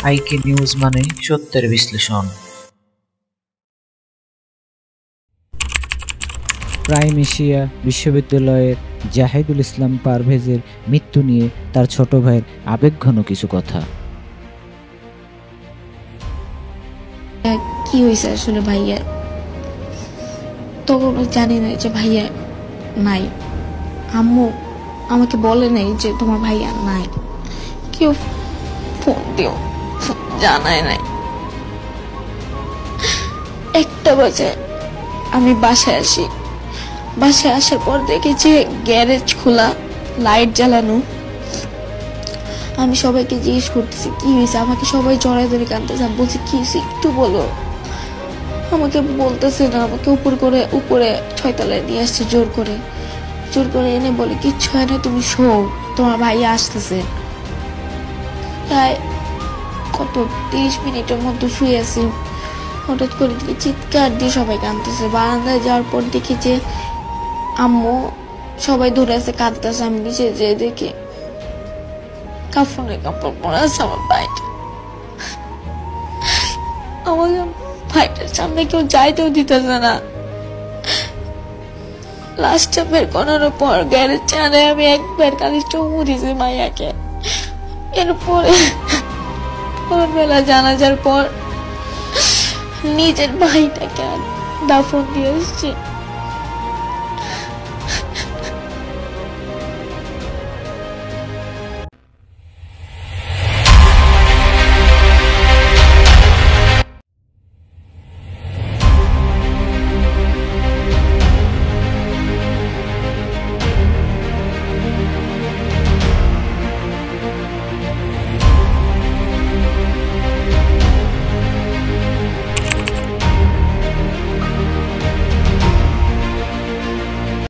আইকে নিউজ মানে সত্যের বিশ্লেষণ। প্রাইম এশিয়া বিশ্ববিদ্যালয়ের জাহিদুল ইসলাম পারভেজের মৃত্যু নিয়ে তার ছোট ভাইয়ের আবেগঘন কিছু কথা। কি হয়েছে আসলে ভাইয়া? তখন জানি না যে ভাইয়া নাই। আম্মু আমাকে বলে নাই যে তোমার ভাইয়া নাই। কেউ ফোন দিও জানায় নাই। 1টা বাজে আমি বাসায় আসি। বাসায় আসার পর দেখেছি গ্যারেজ খোলা, লাইট জ্বালানো। আমি সবাইকে জিজ্ঞেস করতেছি কি হয়েছে, আমাকে সবাই জড়াই ধরে কাঁদতেছে। আমি বলছি কি হয়েছে একটু বলো। আমাকে বলতেছে না, আমাকে উপরে 6 তলায় নিয়ে আসছে জোর করে এনে বলে কিচ্ছু হয় না, তুমি শো, তোমার ভাই আসতেছে। প্রায় কত 30 মিনিটের মতো শুয়ে আছি। হঠাৎ করে দেখি চিৎকার দিয়ে সবাই কাঁদতেছে। বারান্দায় যাওয়ার পর দেখি যে আম্মু সবাই দূরে আছে কাঁদতেছে। আমি নিচে যেয়ে দেখি কাপড়ে কাপড় পরে আছে আমার ভাইটা। আমাকে ভাইটার সামনে কেউ যাইতেও দিতেছে না। লাস্টটা বের করার পর গ্যারেজ চানে আমি একবার খালি চুমু দিয়েছি মাইয়াকে। এরপরে ভোরবেলা জানাজার পর নিজের ভাইটাকে দাফন দিয়ে এসছে।